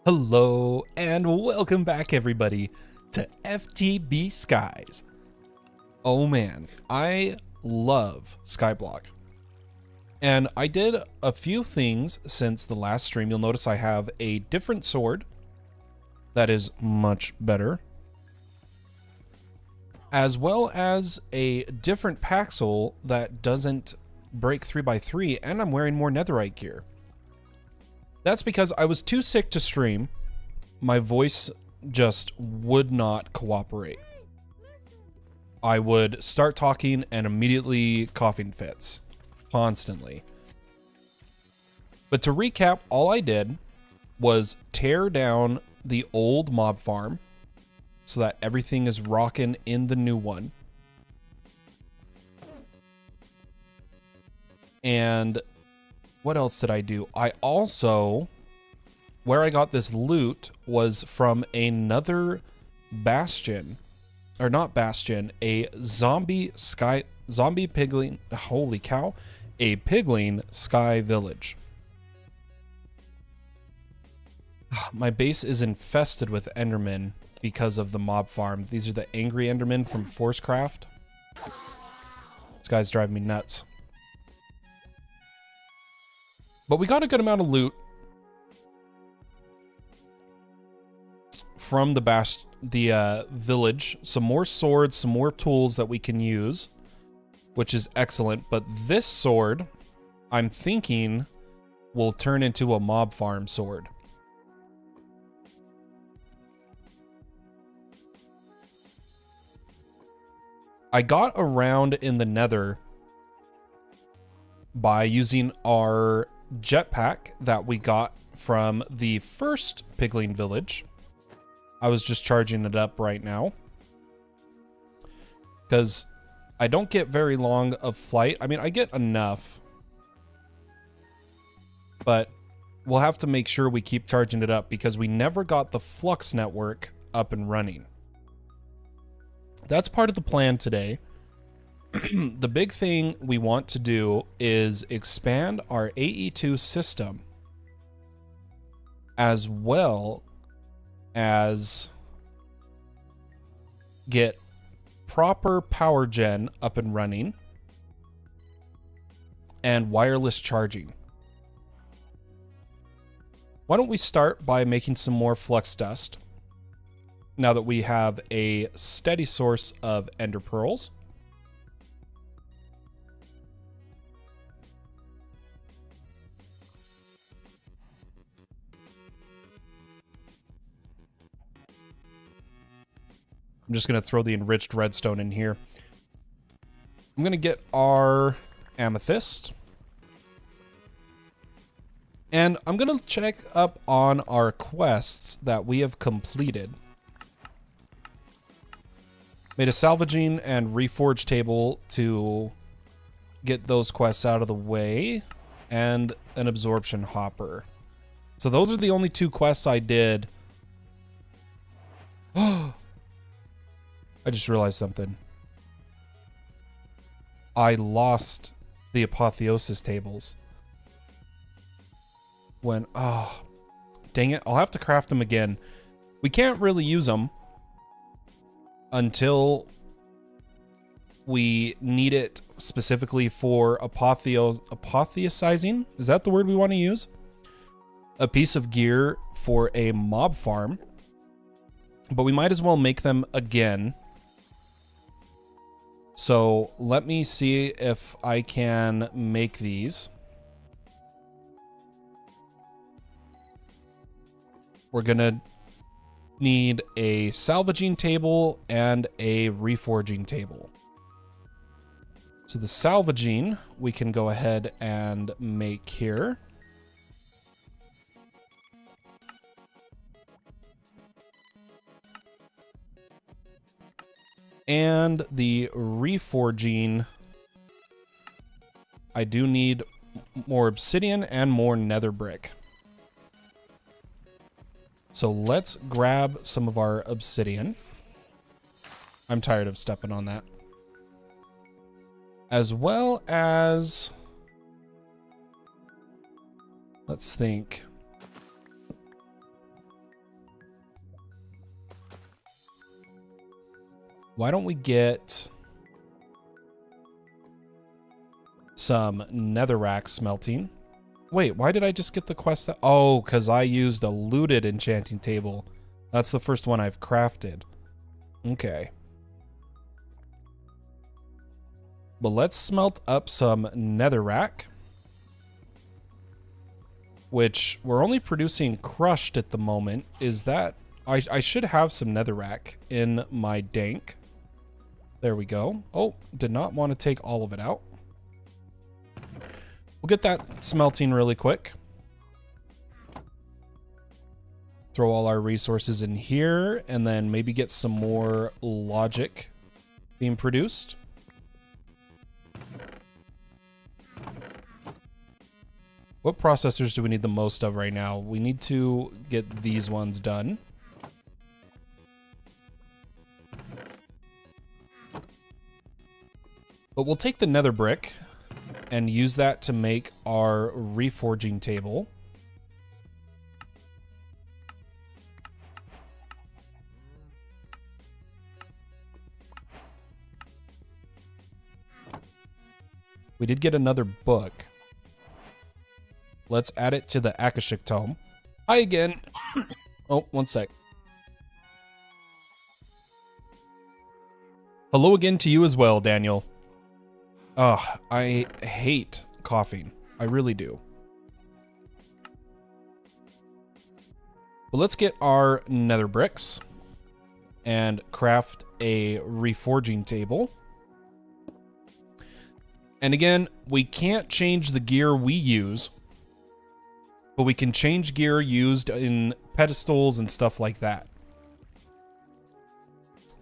Hello and welcome back everybody to FTB Skies. Oh man, I love Skyblock. And I did a few things since the last stream. You'll notice I have a different sword that is much better, as well as a different Paxel that doesn't break 3x3, and I'm wearing more netherite gear. That's because I was too sick to stream. My voice just would not cooperate. I would start talking and immediately coughing fits. Constantly. But to recap, all I did was tear down the old mob farm so that everything is rocking in the new one. And what else did I do? I also, where I got this loot was from another bastion, or not bastion, a zombie pigling, holy cow, a pigling sky village. My base is infested with endermen because of the mob farm. These are the angry endermen from Forcecraft. This guy's driving me nuts. But we got a good amount of loot from the village. Some more swords, some more tools that we can use, which is excellent. But this sword, I'm thinking, will turn into a mob farm sword. I got around in the nether by using our jetpack that we got from the first pigling village. I was just charging it up right now because I don't get very long of flight. I mean, I get enough, but we'll have to make sure we keep charging it up because we never got the flux network up and running. That's part of the plan today. The big thing we want to do is expand our AE2 system, as well as get proper power gen up and running and wireless charging. Why don't we start by making some more flux dust now that we have a steady source of ender pearls. I'm just going to throw the enriched redstone in here. I'm going to get our amethyst. And I'm going to check up on our quests that we have completed. Made a salvaging and reforge table to get those quests out of the way. And an absorption hopper. So those are the only two quests I did. Oh. I just realized something. I lost the apotheosis tables. When, oh, dang it. I'll have to craft them again. We can't really use them until we need it specifically for apotheosizing. Is that the word we want to use? A piece of gear for a mob farm. But we might as well make them again. So let me see if I can make these. We're gonna need a salvaging table and a reforging table. So the salvaging we can go ahead and make here. And the reforging, I do need more obsidian and more nether brick. So let's grab some of our obsidian. I'm tired of stepping on that. As well as, let's think. Why don't we get some netherrack smelting? Wait, why did I just get the quest? Oh, because I used a looted enchanting table. That's the first one I've crafted. Okay. But let's smelt up some netherrack, which we're only producing crushed at the moment. Is that... I should have some netherrack in my dank. There we go. Oh, did not want to take all of it out. We'll get that smelting really quick. Throw all our resources in here, and then maybe get some more logic being produced. What processors do we need the most of right now? We need to get these ones done. But we'll take the nether brick and use that to make our reforging table. We did get another book. Let's add it to the Akashic Tome. Hi again. Oh, one sec. Hello again to you as well, Daniel. Ugh, I hate coughing. I really do. But let's get our nether bricks and craft a reforging table. And again, we can't change the gear we use, but we can change gear used in pedestals and stuff like that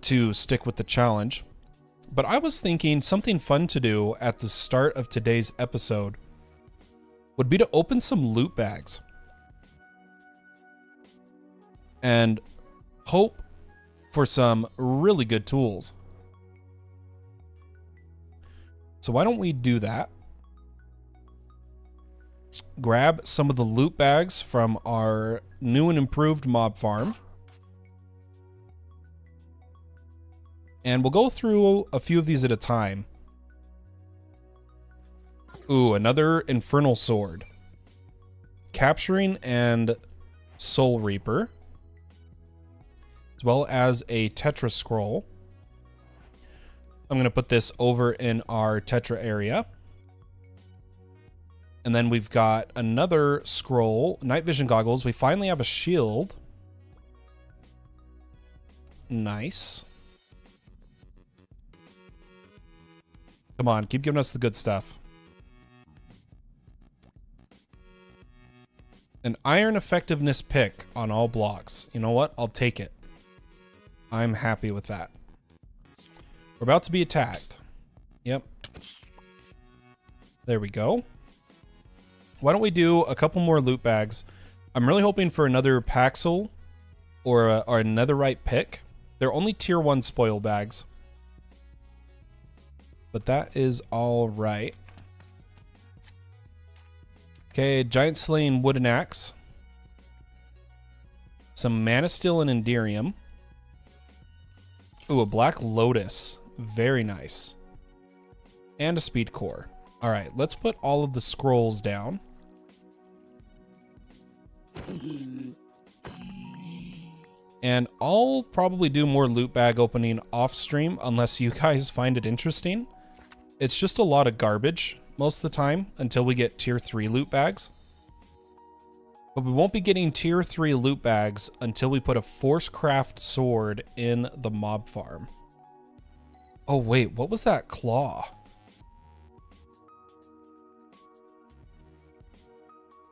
to stick with the challenge. But I was thinking something fun to do at the start of today's episode would be to open some loot bags and hope for some really good tools. So why don't we do that? Grab some of the loot bags from our new and improved mob farm. And we'll go through a few of these at a time. Ooh, another Infernal Sword. Capturing and Soul Reaper. As well as a Tetra Scroll. I'm going to put this over in our Tetra area. And then we've got another scroll. Night Vision Goggles. We finally have a shield. Nice. Come on, keep giving us the good stuff. An iron effectiveness pick on all blocks. You know what? I'll take it. I'm happy with that. We're about to be attacked. Yep. There we go. Why don't we do a couple more loot bags? I'm really hoping for another Paxel or a netherite pick. They're only tier 1 spoil bags. But that is all right. Okay, giant slaying wooden axe. Some mana steel and enderium. Ooh, a black lotus. Very nice. And a speed core. All right, let's put all of the scrolls down. And I'll probably do more loot bag opening off stream unless you guys find it interesting. It's just a lot of garbage most of the time until we get tier 3 loot bags. But we won't be getting tier 3 loot bags until we put a force craft sword in the mob farm. Oh wait, what was that claw?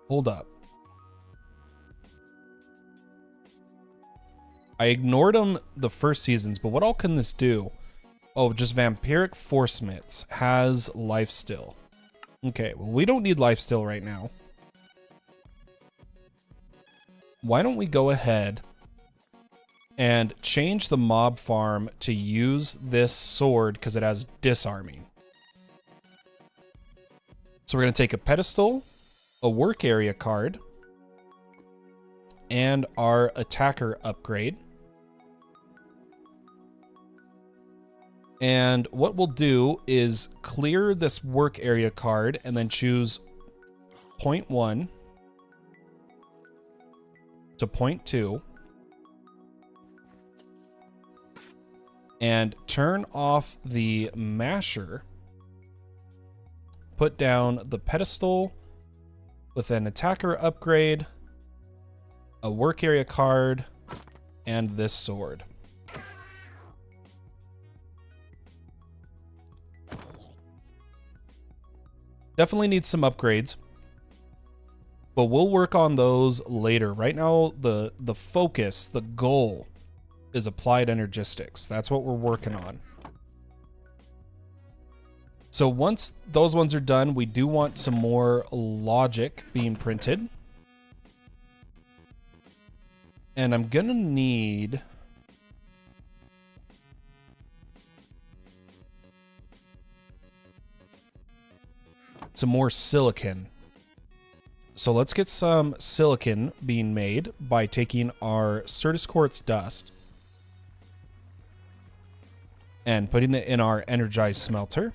Hold up. I ignored them the first seasons, but what all can this do? Oh, just vampiric force mitts has life still. Okay, well, we don't need life still right now. Why don't we go ahead and change the mob farm to use this sword because it has disarming. So we're going to take a pedestal, a work area card, and our attacker upgrade. And what we'll do is clear this work area card and then choose point 1 to point 2 and turn off the masher. Put down the pedestal with an attacker upgrade, a work area card, and this sword. Definitely needs some upgrades, but we'll work on those later. Right now, the focus, the goal is applied energistics. That's what we're working on. So once those ones are done, we do want some more logic being printed. And I'm gonna need some more silicon. So let's get some silicon being made by taking our Certus Quartz dust and putting it in our energized smelter.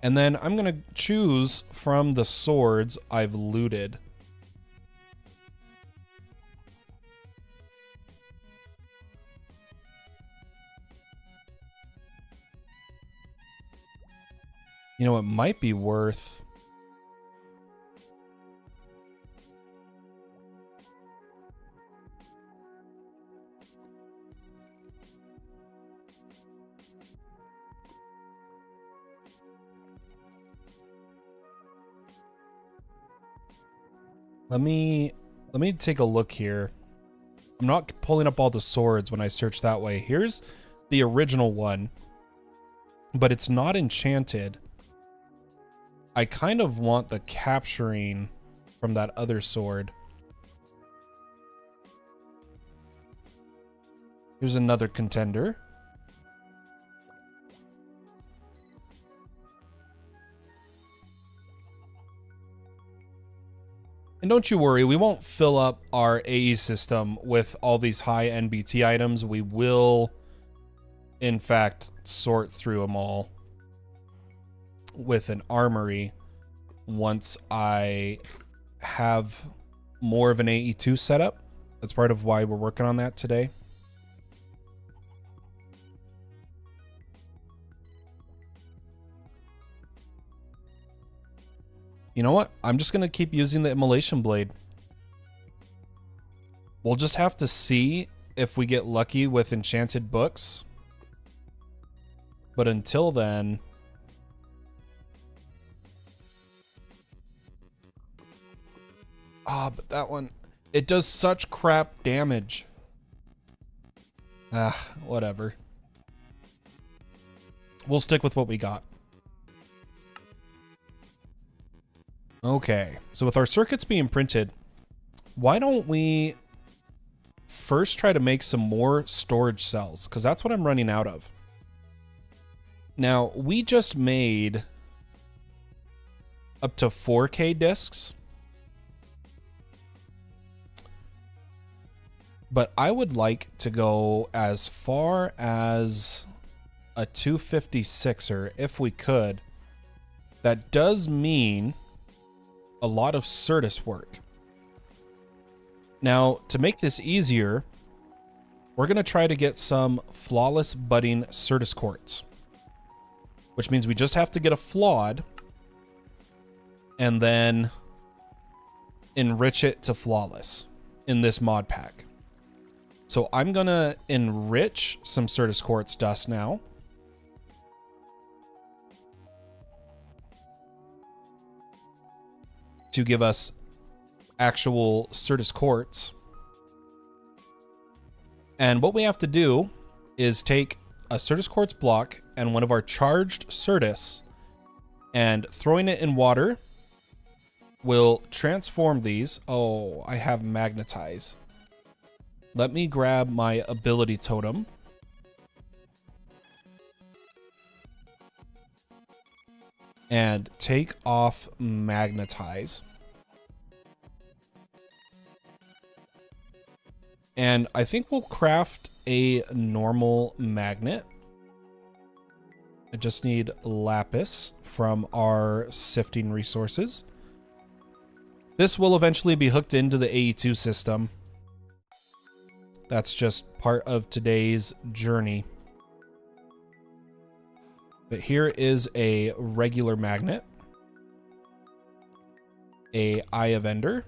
And then I'm gonna choose from the swords I've looted. You know, it might be worth Let me take a look here. I'm not pulling up all the swords when I search that way. Here's the original one, but it's not enchanted. I kind of want the capturing from that other sword. Here's another contender. And don't you worry, we won't fill up our AE system with all these high NBT items. We will, in fact, sort through them all with an armory once I have more of an AE2 setup. That's part of why we're working on that today. You know what? I'm just going to keep using the immolation blade. We'll just have to see if we get lucky with enchanted books. But until then... Ah, but that one... It does such crap damage. Ah, whatever. We'll stick with what we got. Okay, so with our circuits being printed, why don't we first try to make some more storage cells? Because that's what I'm running out of. Now, we just made up to 4K discs. But I would like to go as far as a 256er if we could. That does mean a lot of Certus work. Now, to make this easier, we're going to try to get some flawless budding Certus quartz, which means we just have to get a flawed and then enrich it to flawless in this mod pack. So I'm going to enrich some Certus quartz dust now. To give us actual Certus quartz. And what we have to do is take a Certus quartz block and one of our charged Certus, and throwing it in water will transform these. Oh, I have magnetize. Let me grab my ability totem. And take off magnetize. And I think we'll craft a normal magnet I just need lapis from our sifting resources. This will eventually be hooked into the AE2 system. That's just part of today's journey. But here is a regular magnet, a Eye of Ender,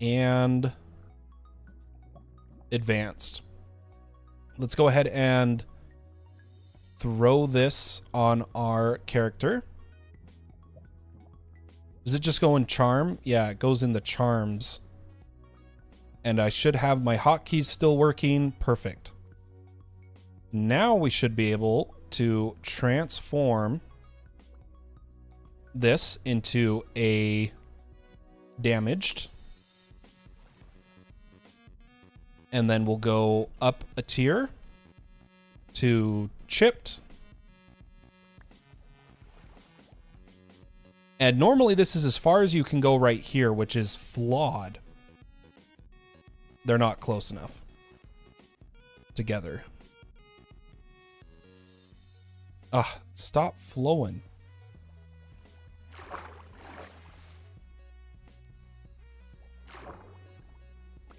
and advanced. Let's go ahead and throw this on our character. Does it just go in charm? Yeah, it goes in the charms. And I should have my hotkeys still working. Perfect. Now we should be able to transform this into a damaged. And then we'll go up a tier to chipped. And normally this is as far as you can go right here, which is flawed. They're not close enough together. Ah, stop flowing.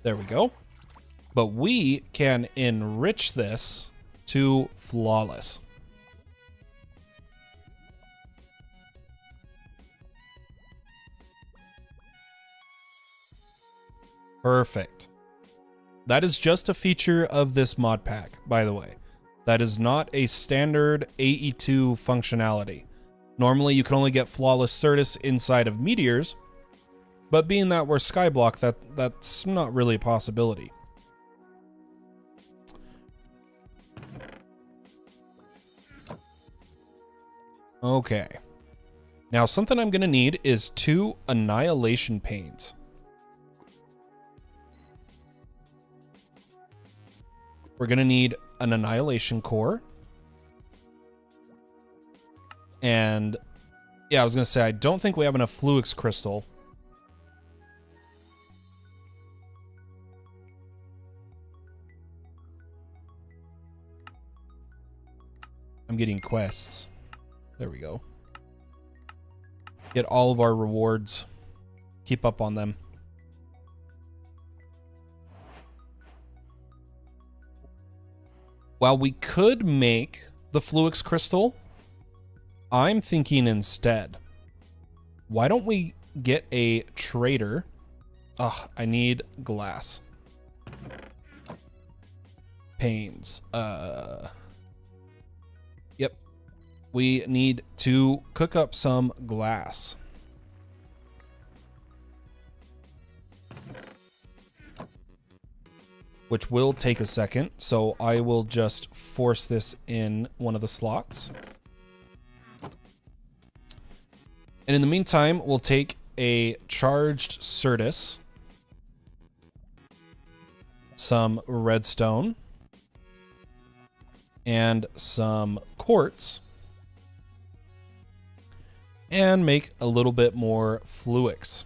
There we go. But we can enrich this to flawless. Perfect. That is just a feature of this mod pack, by the way. That is not a standard AE2 functionality. Normally you can only get flawless Certus inside of meteors, but being that we're skyblock, that's not really a possibility. Okay. Now something I'm gonna need is 2 annihilation panes. We're gonna need an annihilation core. And yeah, I was gonna say, I don't think we have enough Fluix crystal. I'm getting quests. There we go. Get all of our rewards. Keep up on them. While we could make the Fluix crystal, I'm thinking instead, why don't we get a trader? Ugh, I need glass. Panes. Yep. We need to cook up some glass. Which will take a second, so I will just force this in one of the slots. And in the meantime, we'll take a charged Certus, some redstone, and some quartz, and make a little bit more Fluix.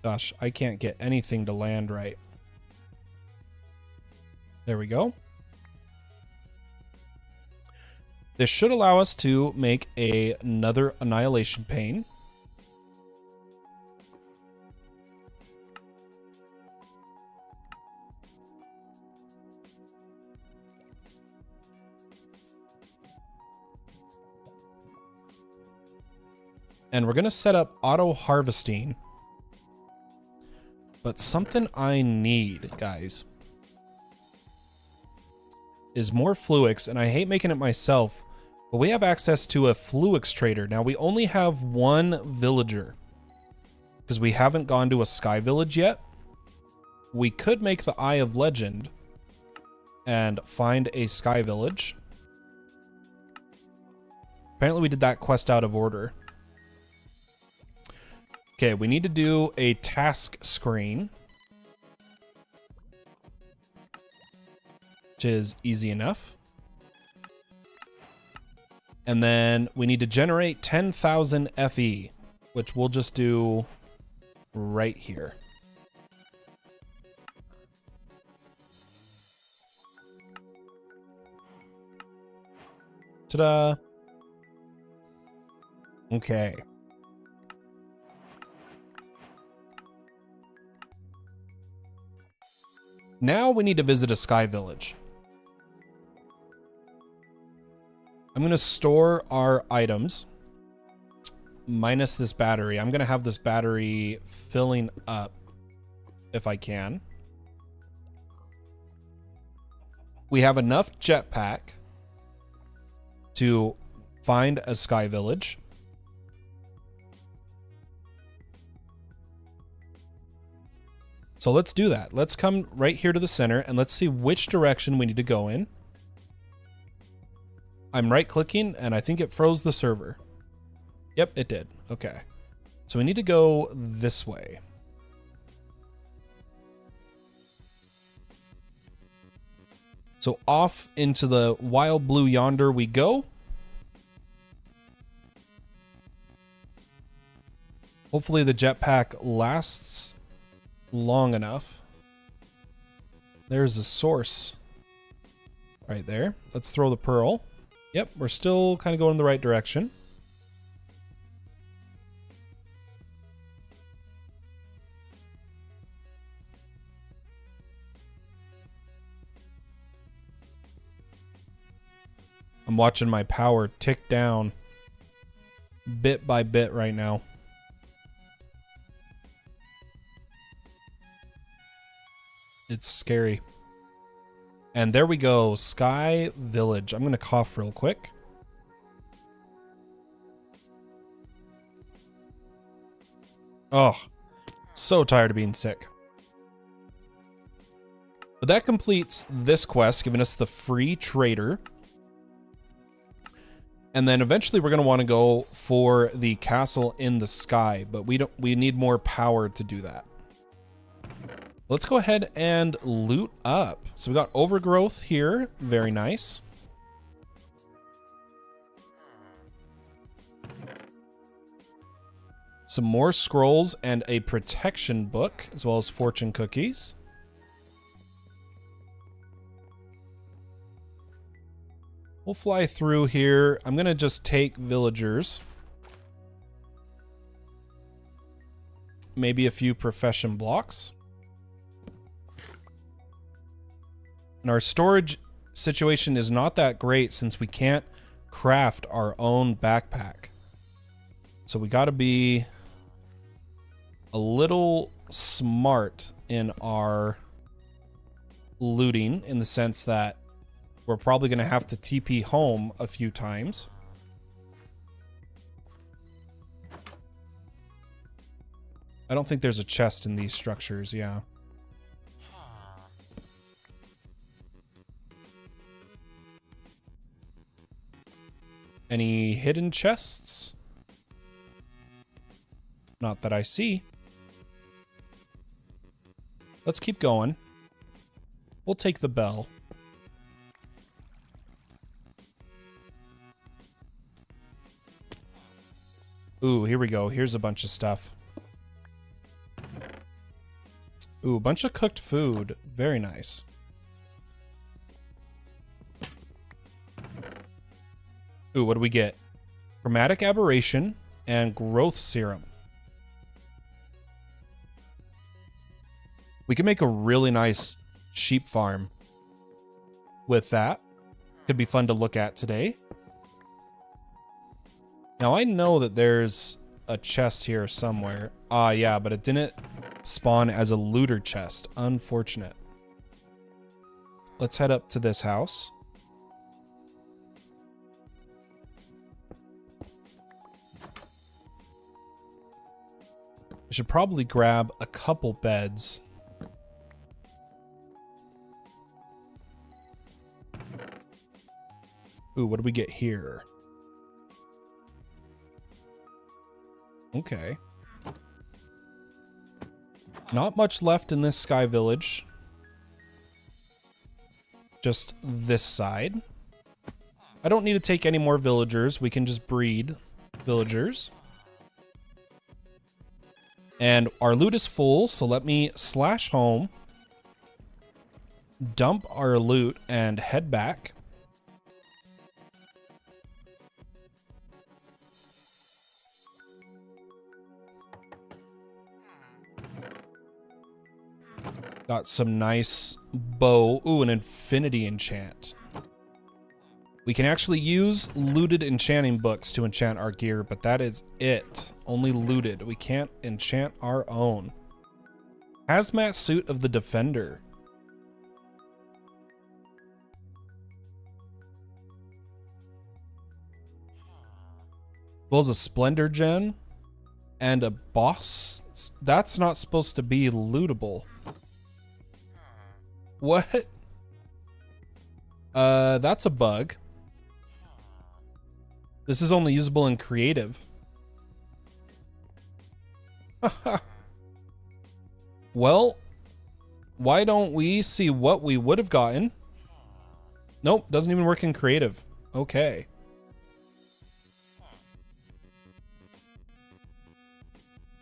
Gosh, I can't get anything to land right. There we go. This should allow us to make another annihilation pane. And we're going to set up auto harvesting. But something I need, guys, is more Fluix, and I hate making it myself, but we have access to a Fluix trader. Now, we only have one villager, because we haven't gone to a sky village yet. We could make the Eye of Legend and find a sky village. Apparently we did that quest out of order. Okay, we need to do a task screen, which is easy enough. And then we need to generate 10,000 FE, which we'll just do right here. Ta-da. Okay. Now we need to visit a sky village. I'm going to store our items minus this battery. I'm going to have this battery filling up if I can. We have enough jetpack to find a sky village. So let's do that. Let's come right here to the center and let's see which direction we need to go in. I'm right clicking and I think it froze the server. Yep, it did. Okay. So we need to go this way. So off into the wild blue yonder we go. Hopefully the jetpack lasts long enough. There's a source right there. Let's throw the pearl. Yep, we're still kind of going in the right direction. I'm watching my power tick down bit by bit right now. It's scary. And there we go, Sky Village. I'm going to cough real quick. Oh, so tired of being sick. But that completes this quest, giving us the free trader. And then eventually we're going to want to go for the castle in the sky, but we need more power to do that. Let's go ahead and loot up. So we got overgrowth here. Very nice. Some more scrolls and a protection book, as well as fortune cookies. We'll fly through here. I'm going to just take villagers. Maybe a few profession blocks. And our storage situation is not that great since we can't craft our own backpack. So we got to be a little smart in our looting, in the sense that we're probably going to have to TP home a few times. I don't think there's a chest in these structures, yeah. Any hidden chests? Not that I see. Let's keep going. We'll take the bell. Ooh, here we go. Here's a bunch of stuff. Ooh, a bunch of cooked food. Very nice. Ooh, what do we get? Chromatic aberration and growth serum. We can make a really nice sheep farm with that. Could be fun to look at today. Now I know that there's a chest here somewhere. Ah, yeah, but it didn't spawn as a looter chest. Unfortunate. Let's head up to this house. I should probably grab a couple beds. Ooh, what do we get here? Okay. Not much left in this sky village. Just this side. I don't need to take any more villagers. We can just breed villagers. And our loot is full, so let me slash home, dump our loot, and head back. Got some nice bow. Ooh, an infinity enchant. We can actually use looted enchanting books to enchant our gear, but that is it. Only looted. We can't enchant our own. Hazmat suit of the Defender. Well, as a Splendor Gen and a boss. That's not supposed to be lootable. What? That's a bug. This is only usable in creative. Well, why don't we see what we would have gotten? Nope, doesn't even work in creative. Okay.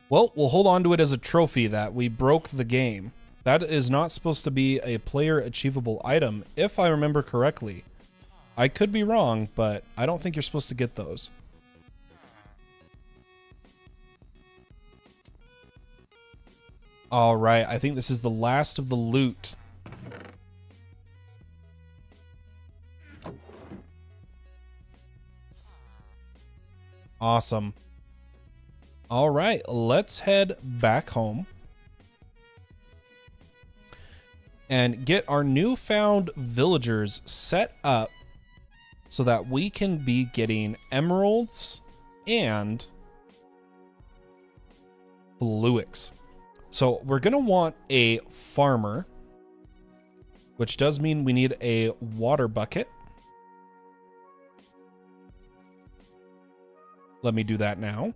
Well, we'll hold on to it as a trophy that we broke the game. That is not supposed to be a player achievable item, if I remember correctly. I could be wrong, but I don't think you're supposed to get those. All right, I think this is the last of the loot. Awesome. All right, let's head back home and get our newfound villagers set up so that we can be getting emeralds and fluix. So we're going to want a farmer, which does mean we need a water bucket. Let me do that now.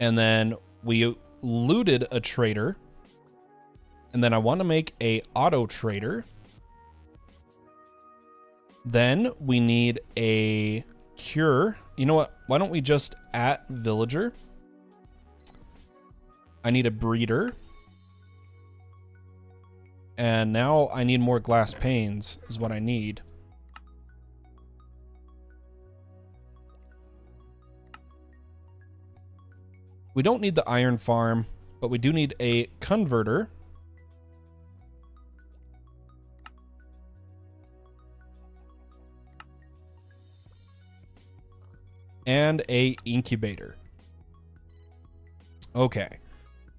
And then we looted a trader. And then I want to make a auto trader. Then we need a cure. You know what? Why don't we just at villager? I need a breeder. And now I need more glass panes is what I need. We don't need the iron farm, but we do need a converter. And a incubator. Okay.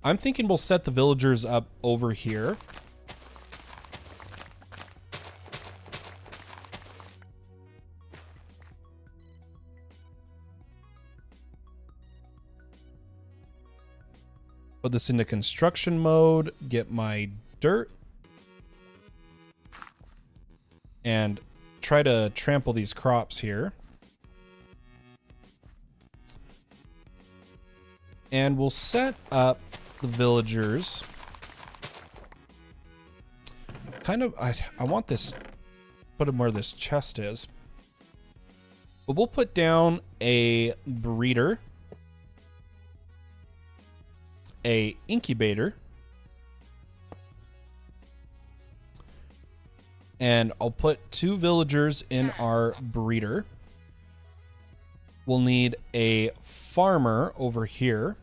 I'm thinking we'll set the villagers up over here. Put this into construction mode, get my dirt, and try to trample these crops here. And we'll set up the villagers. Kind of, I want this, put them where this chest is. But we'll put down a breeder, a incubator, and I'll put 2 villagers in our breeder. We'll need a farmer over here.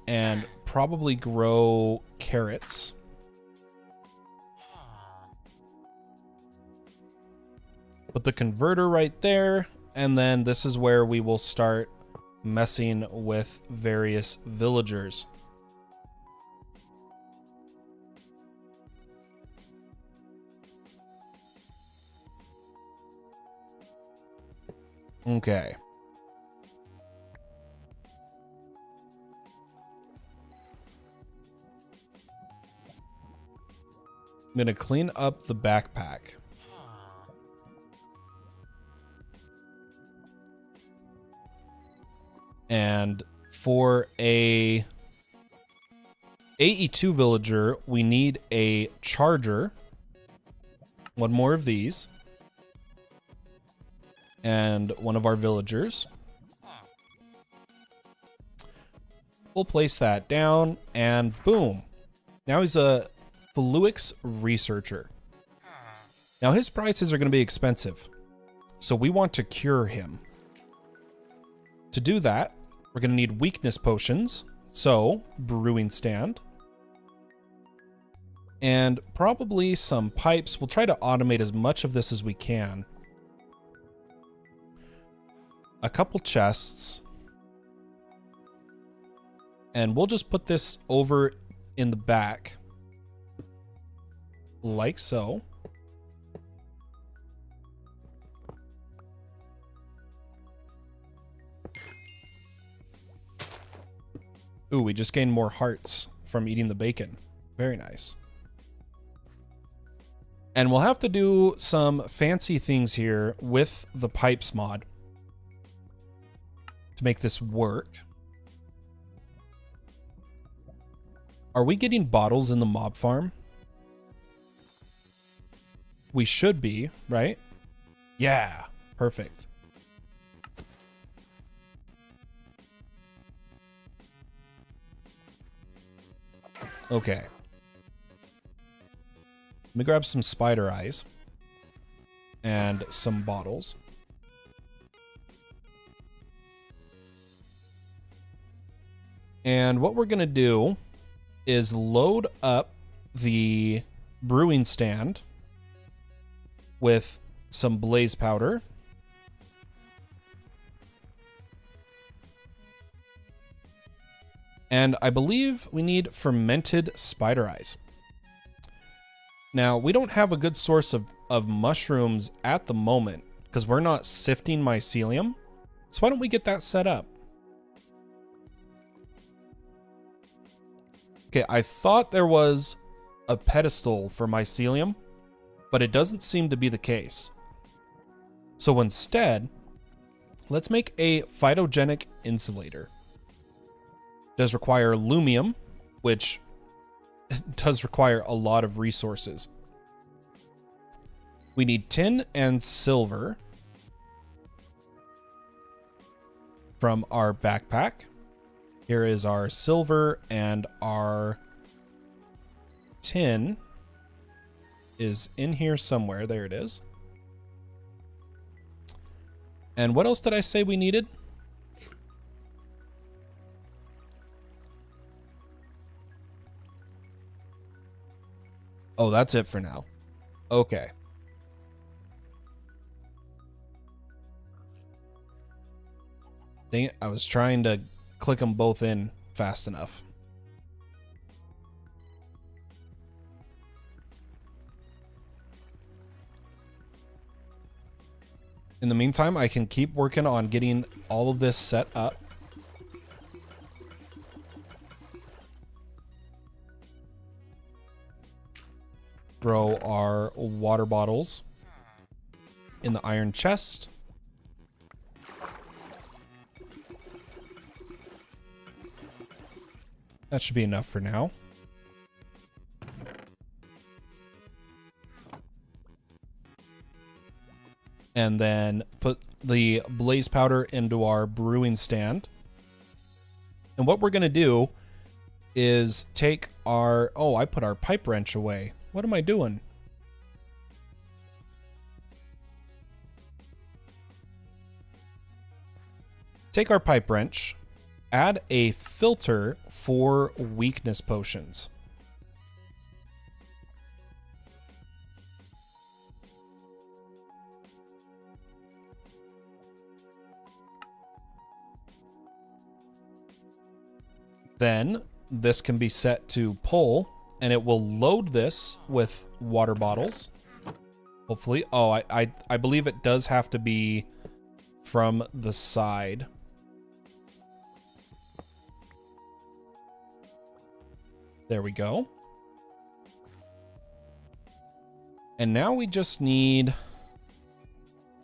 And probably grow carrots. Put the converter right there. And then this is where we will start messing with various villagers. Okay. I'm going to clean up the backpack. And for a AE2 villager, we need a charger. 1 more of these. And 1 of our villagers. We'll place that down and boom. Now he's a fluix researcher. Now his prices are going to be expensive, so we want to cure him. To do that, we're going to need weakness potions, so brewing stand. And probably some pipes. We'll try to automate as much of this as we can. A couple chests. And we'll just put this over in the back. Like so. Ooh, we just gained more hearts from eating the bacon. Very nice. And we'll have to do some fancy things here with the pipes mod to make this work. Are we getting bottles in the mob farm? We should be, right? Yeah, perfect. Okay. Let me grab some spider eyes and some bottles. And what we're going to do is load up the brewing stand with some blaze powder. And I believe we need fermented spider eyes. Now, we don't have a good source of mushrooms at the moment because we're not sifting mycelium. So why don't we get that set up? Okay, I thought there was a pedestal for mycelium, but it doesn't seem to be the case. So instead, let's make a phytogenic insulator. Does require lumium, which does require a lot of resources. We need tin and silver from our backpack. Here is our silver, and our tin is in here somewhere. There it is. And what else did I say we needed? Oh, that's it for now. Okay. Dang it, I was trying to click them both in fast enough. In the meantime, I can keep working on getting all of this set up. Throw our water bottles in the iron chest. That should be enough for now. And then put the blaze powder into our brewing stand. And what we're going to do is take our... Oh, I put our pipe wrench away. What am I doing? Take our pipe wrench, add a filter for weakness potions. Then this can be set to pull, and it will load this with water bottles. Hopefully. Oh, I believe it does have to be from the side. There we go. And now we just need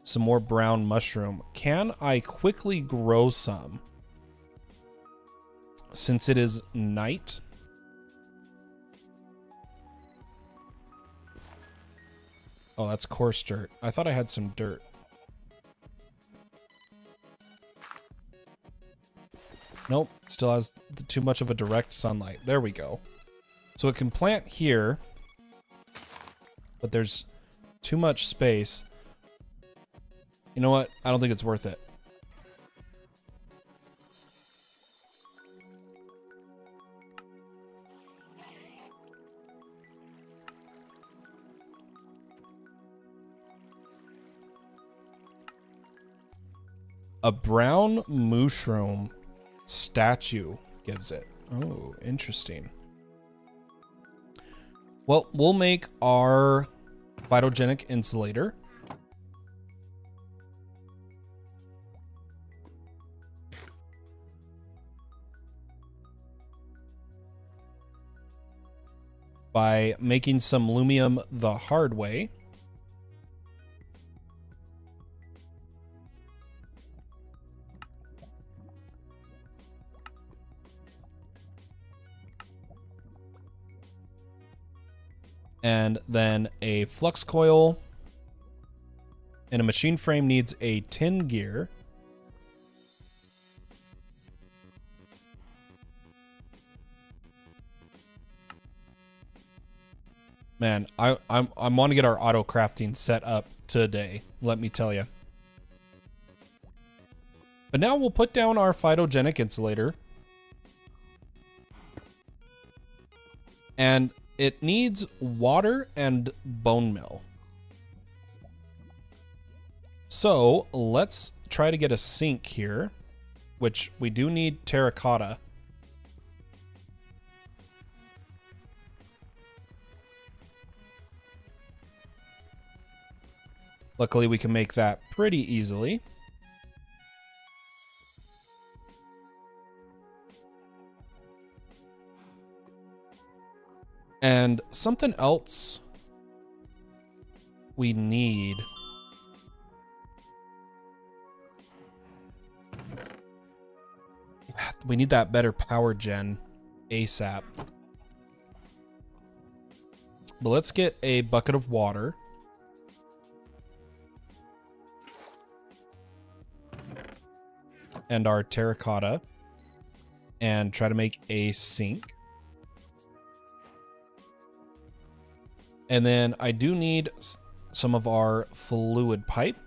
some more brown mushroom. Can I quickly grow some? Since it is night. Oh, that's coarse dirt. I thought I had some dirt. Nope, still has too much of a direct sunlight. There we go. So it can plant here, but there's too much space. You know what? I don't think it's worth it. A brown mushroom statue gives it. Oh, interesting. Well, we'll make our phytogenic insulator. By making some lumium the hard way. And then a flux coil. And a machine frame needs a tin gear. Man, I want to get our auto crafting set up today, let me tell you. But now we'll put down our phytogenic insulator. And it needs water and bone meal. So let's try to get a sink here, which we do need terracotta. Luckily, we can make that pretty easily. And something else we need. We need that better power gen ASAP. But let's get a bucket of water. And our terracotta. And try to make a sink. And then I do need some of our fluid pipe.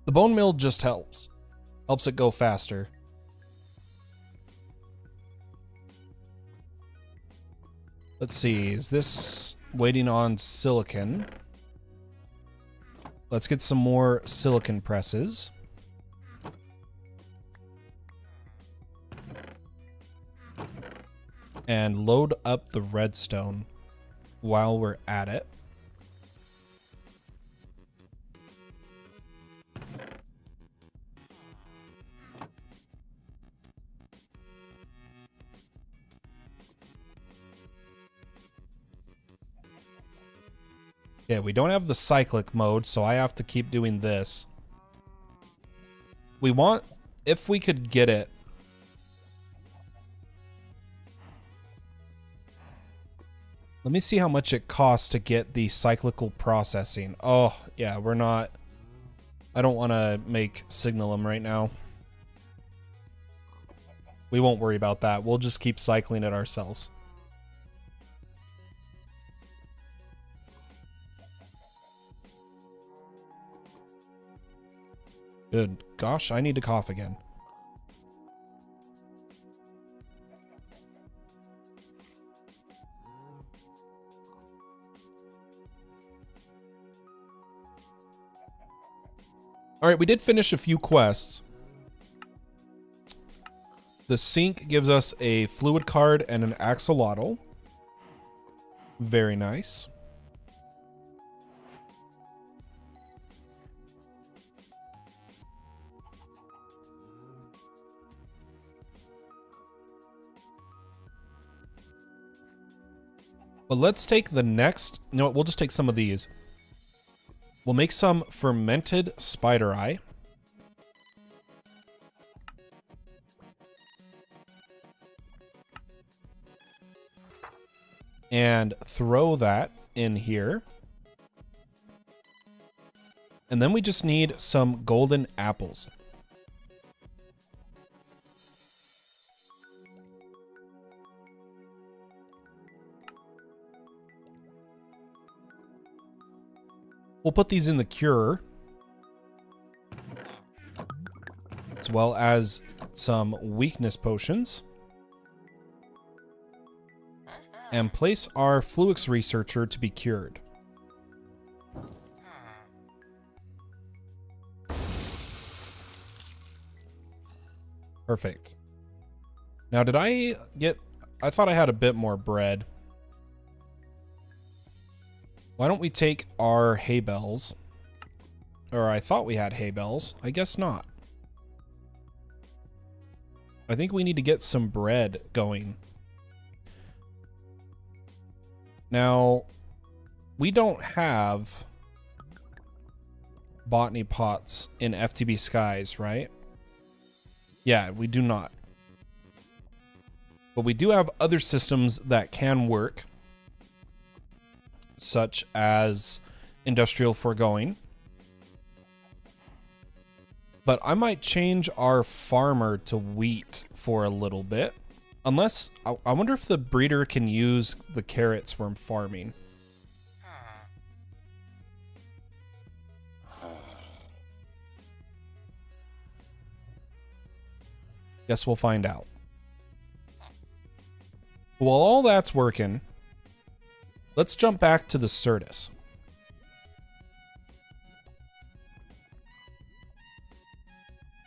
The bone meal just helps it go faster. Let's see, is this waiting on silicon? Let's get some more silicon presses. And load up the redstone while we're at it. Yeah, we don't have the cyclic mode, so I have to keep doing this. We want, if we could get it. Let me see how much it costs to get the cyclical processing. Oh, yeah, we're not. I don't want to make Signalum right now. We won't worry about that. We'll just keep cycling it ourselves. Good gosh, I need to cough again. All right, we did finish a few quests. The sink gives us a fluid card and an axolotl. Very nice. But let's take the next. You know what? We'll just take some of these. We'll make some fermented spider eye. and throw that in here. And then we just need some golden apples. We'll put these in the cure, as well as some weakness potions, and place our Fluix researcher to be cured. Perfect. Now, did I thought I had a bit more bread. Why don't we take our hay bales? Or I thought we had hay bales. I guess not. I think we need to get some bread going. Now, we don't have botany pots in FTB Skies, right? Yeah, we do not. But we do have other systems that can work, such as industrial foregoing. But I might change our farmer to wheat for a little bit. Unless, I wonder if the breeder can use the carrots from farming. Guess we'll find out. While all that's working, let's jump back to the Certus.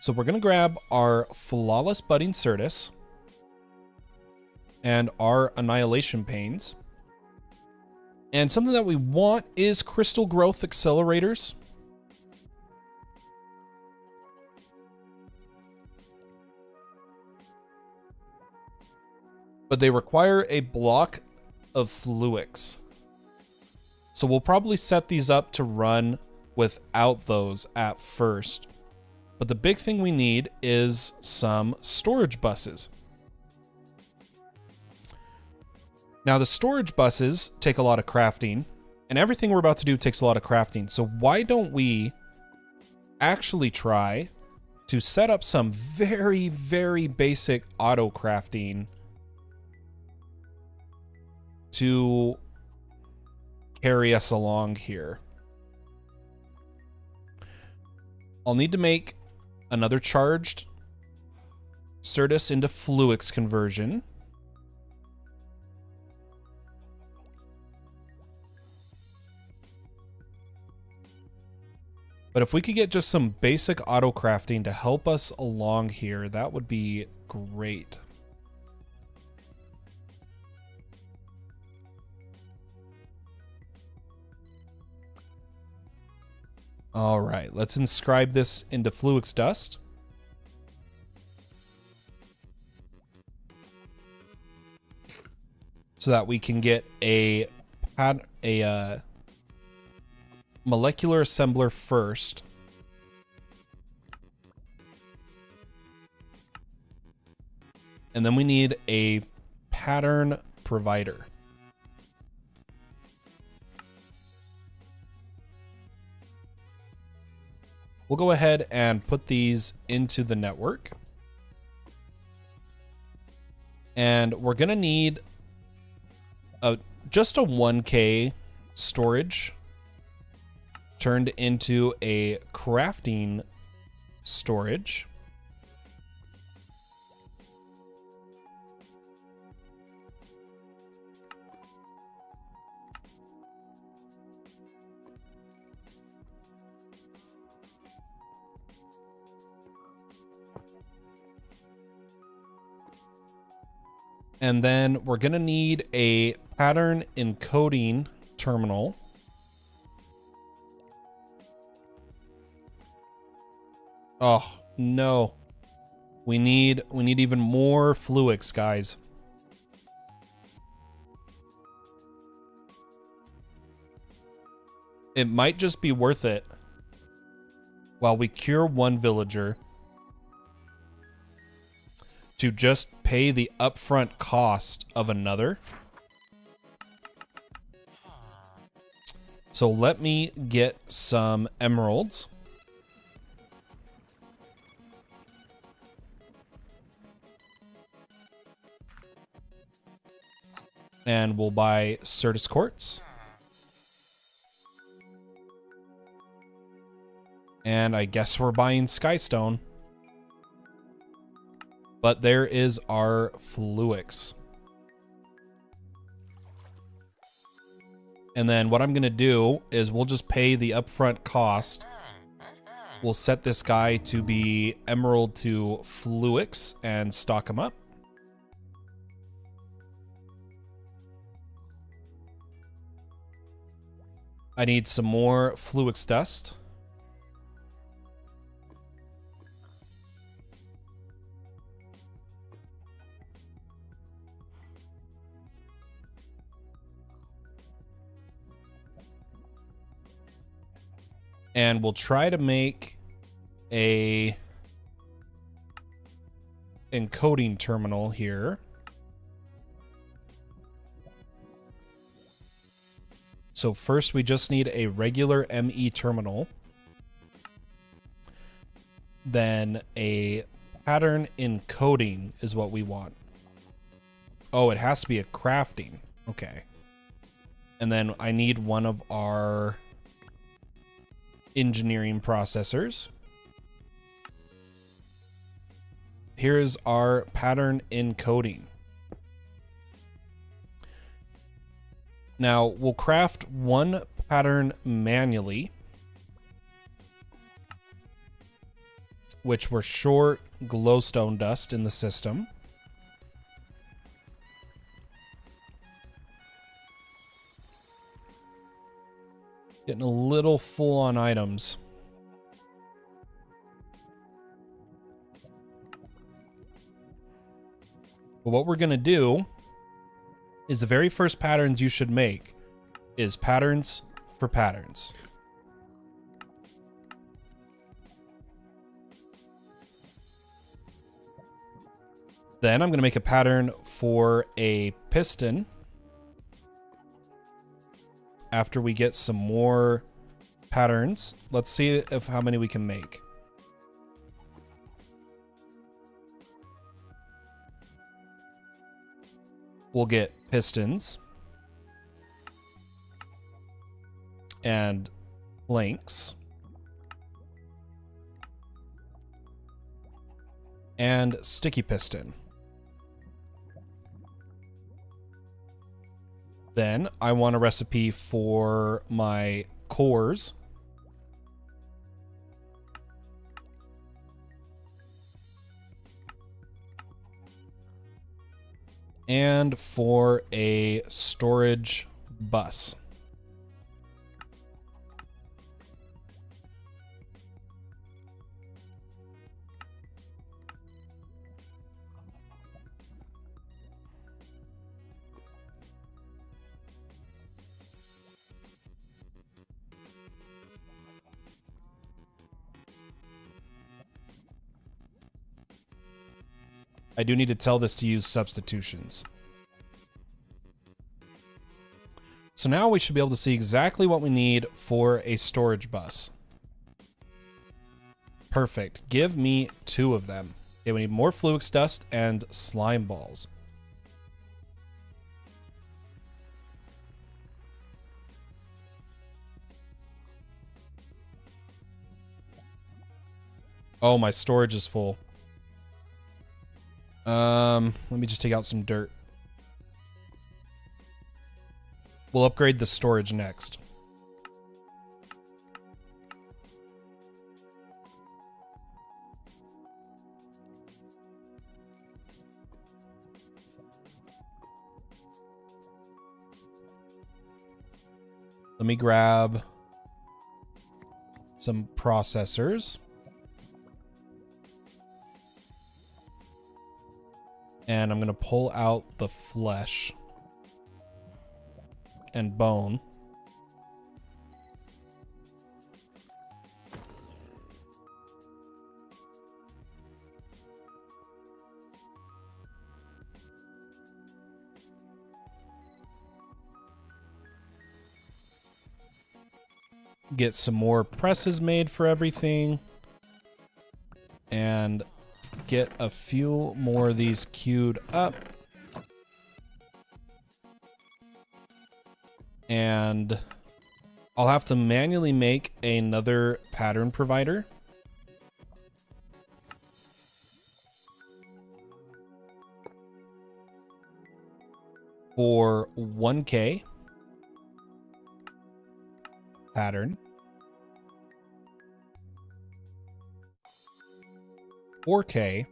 So we're going to grab our Flawless Budding Certus and our Annihilation Panes. And something that we want is Crystal Growth Accelerators. But they require a block of Fluix. So we'll probably set these up to run without those at first. But the big thing we need is some storage buses. Now the storage buses take a lot of crafting, and everything we're about to do takes a lot of crafting. So why don't we actually try to set up some very, very basic auto crafting to carry us along here. I'll need to make another charged Certus into Fluix conversion. But if we could get just some basic auto crafting to help us along here, that would be great. All right, let's inscribe this into Fluix Dust. So that we can get a molecular assembler first. And then we need a pattern provider. We'll go ahead and put these into the network. And we're going to need just a 1K storage turned into a crafting storage. And then we're going to need a pattern encoding terminal. Oh, no. We need even more Fluix, guys. It might just be worth it while we cure one villager to just pay the upfront cost of another. So let me get some emeralds. And we'll buy Certus Quartz. And I guess we're buying Skystone. But there is our Fluix. And then what I'm going to do is we'll just pay the upfront cost. We'll set this guy to be Emerald to Fluix and stock him up. I need some more Fluix dust. And we'll try to make a encoding terminal here. So first we just need a regular ME terminal. Then a pattern encoding is what we want. Oh, it has to be a crafting. Okay. And then I need one of our engineering processors. Here's our pattern encoding. Now we'll craft one pattern manually, which we're short glowstone dust in the system. Getting a little full on items. But what we're going to do is the very first patterns you should make is patterns for patterns. Then I'm going to make a pattern for a piston after we get some more patterns. Let's see if how many we can make. We'll get pistons and links and sticky piston. Then I want a recipe for my cores. And for a storage bus. I do need to tell this to use substitutions. So now we should be able to see exactly what we need for a storage bus. Perfect. Give me 2 of them. Okay, we need more Fluix dust and slime balls. Oh, my storage is full. Let me just take out some dirt. We'll upgrade the storage next. Let me grab some processors. And I'm going to pull out the flesh and bone. get some more presses made for everything. And get a few more of these queued up. And I'll have to manually make another pattern provider. For 1K pattern. 4K.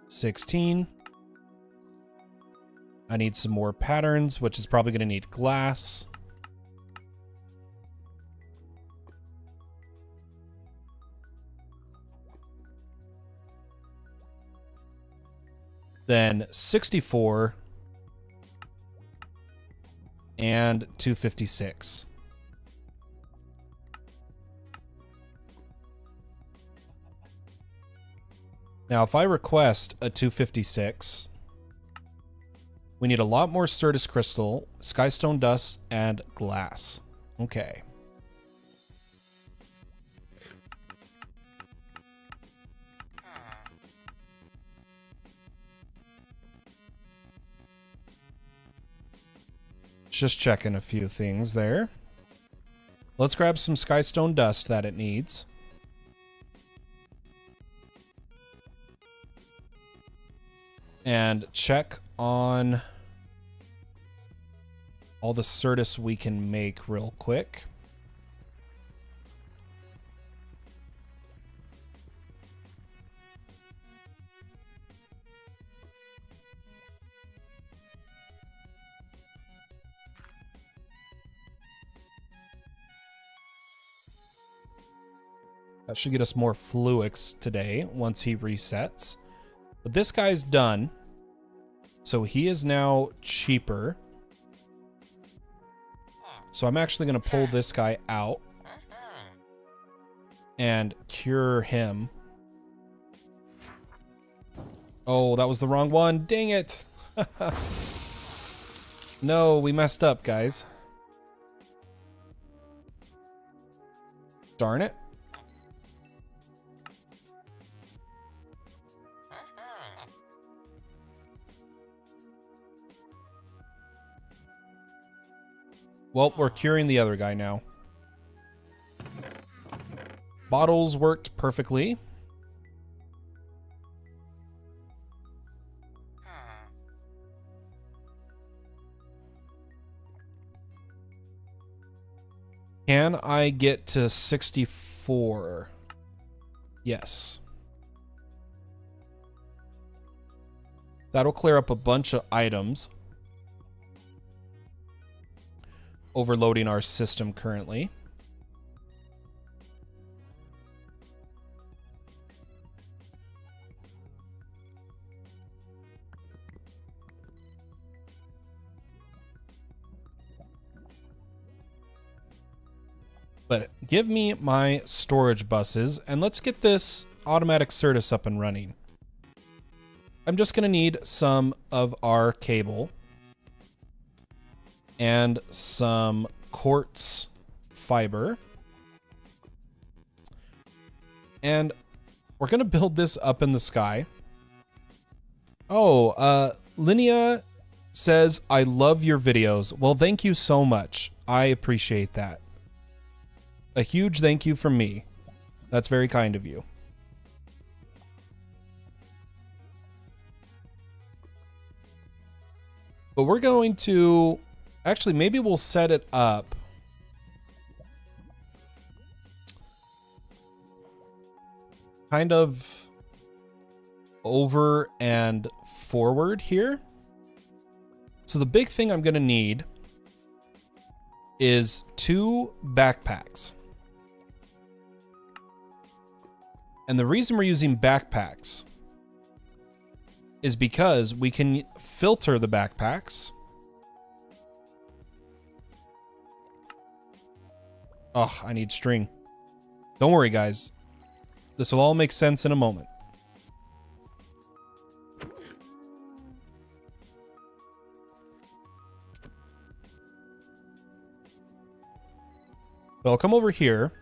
16. I need some more patterns, which is probably going to need glass. Then 64 and 256. Now, if I request a 256, we need a lot more Certus crystal, skystone dust, and glass. Okay. Just checking a few things there. Let's grab some skystone dust that it needs. And check on all the Certus we can make real quick. That should get us more Fluix today once he resets. But this guy's done. So he is now cheaper. So I'm actually going to pull this guy out and cure him. Oh, that was the wrong one. Dang it. No, we messed up, guys. Darn it. Well, we're curing the other guy now. Bottles worked perfectly. Can I get to 64? Yes. That'll clear up a bunch of items. Overloading our system currently. But give me my storage buses and let's get this automatic Certus up and running. I'm just going to need some of our cable. And some quartz fiber. And we're going to build this up in the sky. Oh, Linnea says, I love your videos. Well, thank you so much. I appreciate that. A huge thank you from me. That's very kind of you. But we're going to... Actually, maybe we'll set it up. Kind of over and forward here. So the big thing I'm going to need is 2 backpacks. And the reason we're using backpacks is because we can filter the backpacks. Oh, I need string. Don't worry, guys. This will all make sense in a moment. But I'll come over here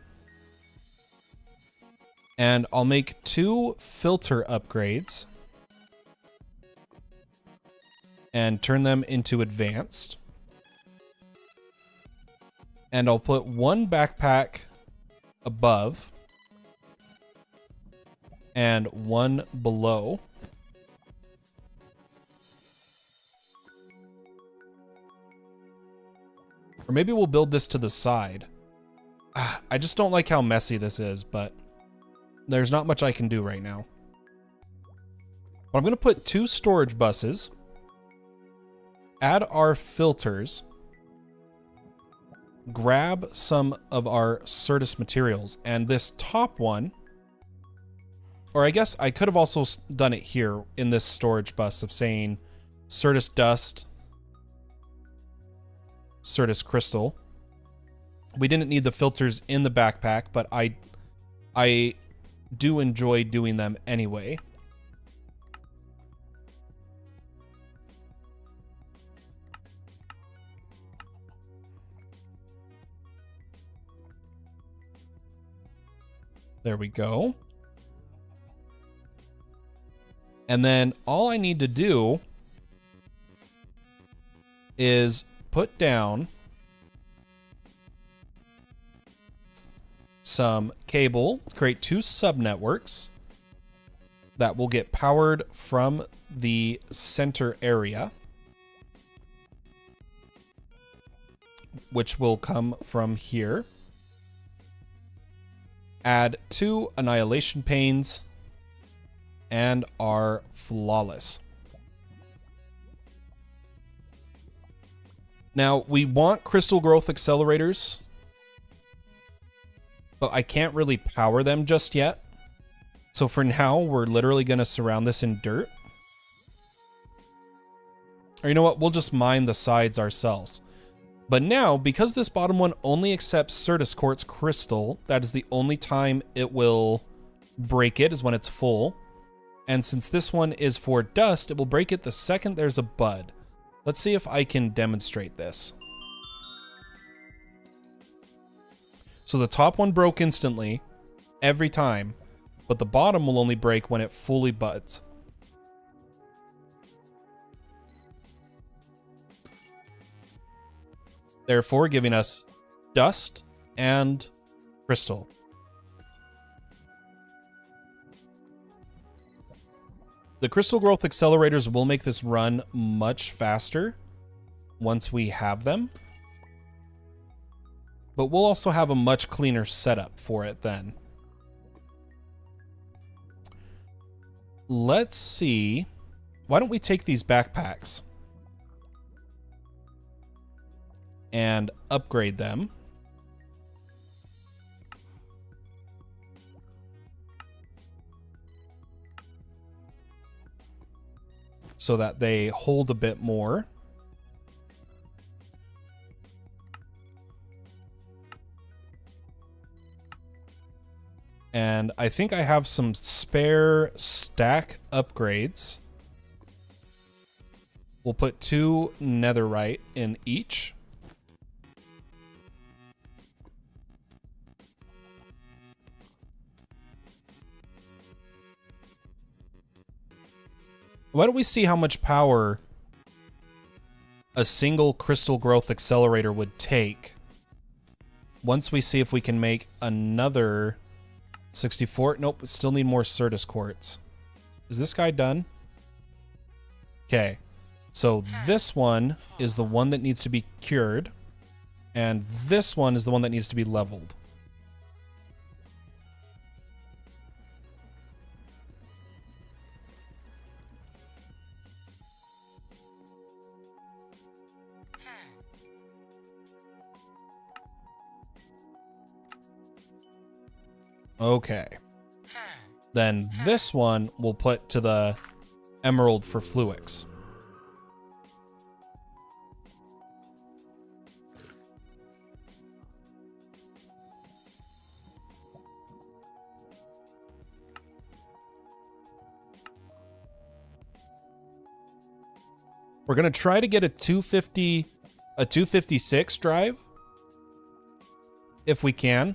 and I'll make 2 filter upgrades and turn them into advanced. And I'll put 1 backpack above and 1 below. Or maybe we'll build this to the side. I just don't like how messy this is, but there's not much I can do right now. But I'm going to put 2 storage buses, add our filters, grab some of our Certus materials, and this top one, or I guess I could have also done it here in this storage bus of saying Certus dust, Certus crystal. We didn't need the filters in the backpack, but I do enjoy doing them anyway. There we go. And then all I need to do is put down some cable, create 2 subnetworks that will get powered from the center area, which will come from here. Add 2 annihilation panes and are flawless. Now, we want crystal growth accelerators, but I can't really power them just yet. So for now, we're literally going to surround this in dirt. Or you know what? We'll just mine the sides ourselves. But now, because this bottom one only accepts Certus Quartz Crystal, that is the only time it will break it, is when it's full. And since this one is for dust, it will break it the second there's a bud. Let's see if I can demonstrate this. So the top one broke instantly, every time, but the bottom will only break when it fully buds. Therefore, giving us dust and crystal. The crystal growth accelerators will make this run much faster once we have them. But we'll also have a much cleaner setup for it then. Let's see. Why don't we take these backpacks and upgrade them. So that they hold a bit more. And I think I have some spare stack upgrades. We'll put 2 netherite in each. Why don't we see how much power a single crystal growth accelerator would take once we see if we can make another 64. Nope, we still need more Certus quartz. Is this guy done? Okay, so this one is the one that needs to be cured, and this one is the one that needs to be leveled. Okay. Then this one we'll put to the emerald for Fluix. We're going to try to get a 256 drive. if we can.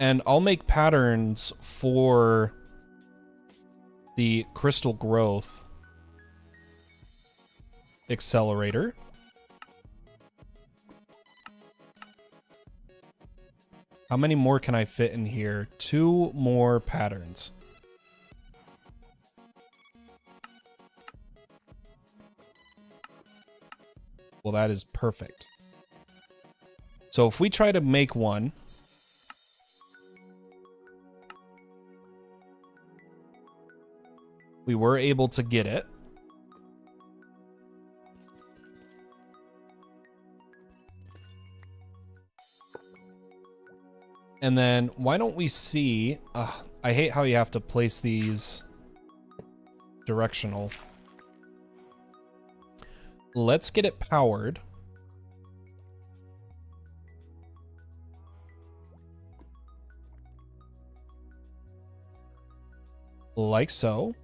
And I'll make patterns for the crystal growth accelerator. How many more can I fit in here? 2 more patterns. Well, that is perfect. So if we try to make one, we were able to get it. And then why don't we see, I hate how you have to place these directional. Let's get it powered. Like so.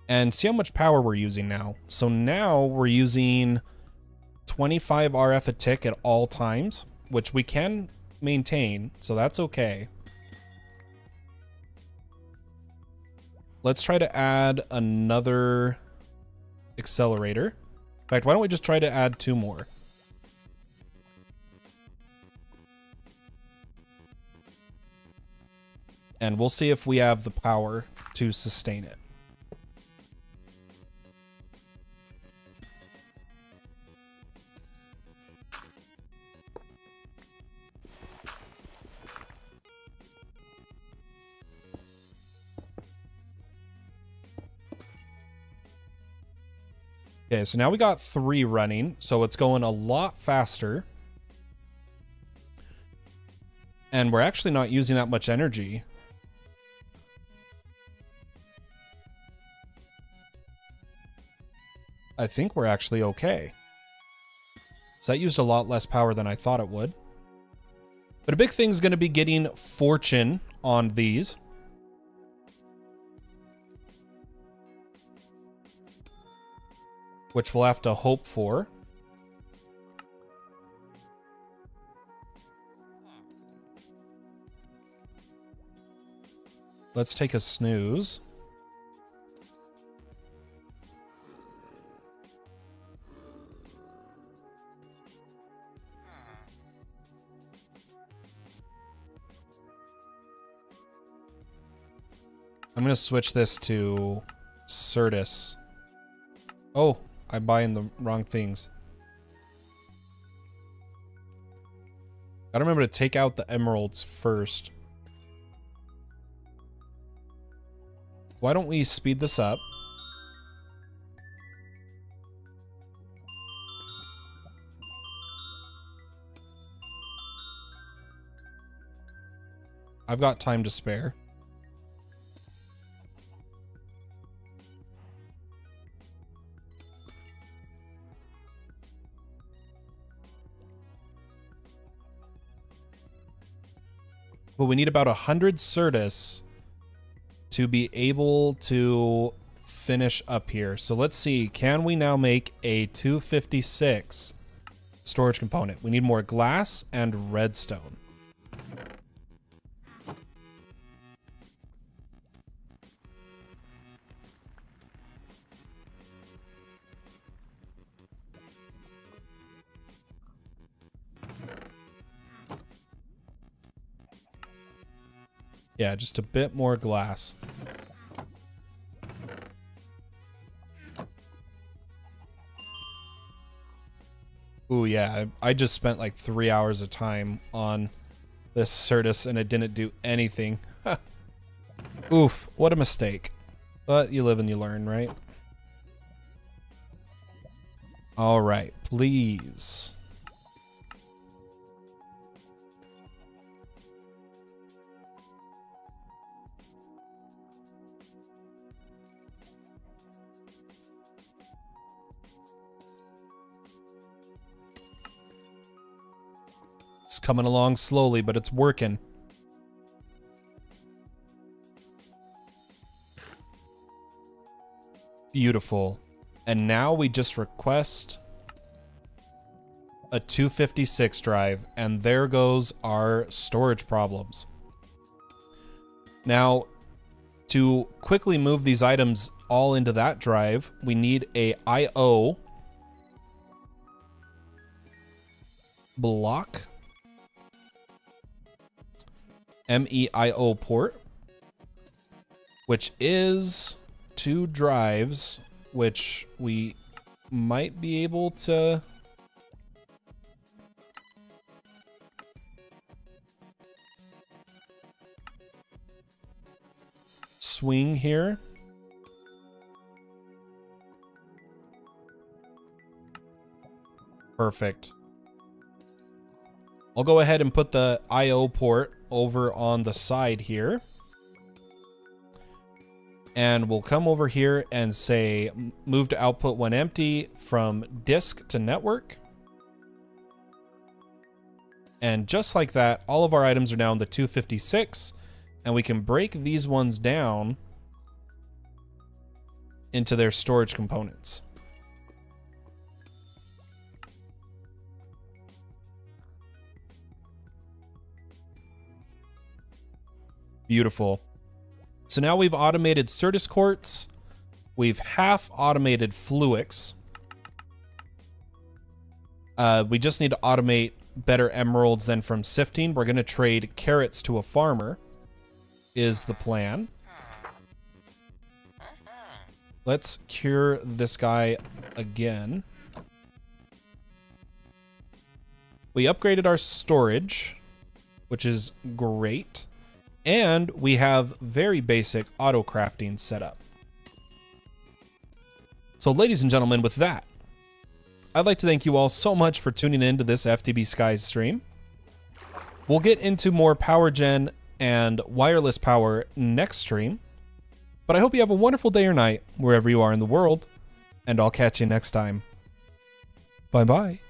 And see how much power we're using now. So now we're using 25 RF a tick at all times, which we can maintain, so that's okay. Let's try to add another accelerator. In fact, why don't we just try to add 2 more? And we'll see if we have the power to sustain it. Okay, so now we got 3 running, so it's going a lot faster. And we're actually not using that much energy. I think we're actually okay. So that used a lot less power than I thought it would. But a big thing is going to be getting fortune on these. Which we'll have to hope for. Let's take a snooze. I'm going to switch this to Certus. Oh, I'm buying the wrong things. Gotta remember to take out the emeralds first. Why don't we speed this up? I've got time to spare. But we need about 100 Certus to be able to finish up here. So let's see, can we now make a 256 storage component? We need more glass and redstone. Yeah, just a bit more glass. Ooh, yeah, I just spent like 3 hours of time on this Certus and it didn't do anything. Oof, what a mistake. But you live and you learn, right? All right, please. It's coming along slowly, but it's working. Beautiful. And now we just request a 256 drive, and there goes our storage problems. Now, to quickly move these items all into that drive, we need a I/O block, MEIO port, which is 2 drives, which we might be able to swing here. Perfect. I'll go ahead and put the I/O port over on the side here. And we'll come over here and say move to output when empty from disk to network. And just like that, all of our items are now in the 256, and we can break these ones down into their storage components. Beautiful. So now we've automated Certus Quartz. We've half automated Fluix. We just need to automate better emeralds than from sifting. We're going to trade carrots to a farmer is the plan. Let's cure this guy again. We upgraded our storage, which is great. And we have very basic auto crafting set up. So ladies and gentlemen, with that, I'd like to thank you all so much for tuning in to this FTB Skies stream. We'll get into more power gen and wireless power next stream. But I hope you have a wonderful day or night wherever you are in the world, and I'll catch you next time. Bye-bye.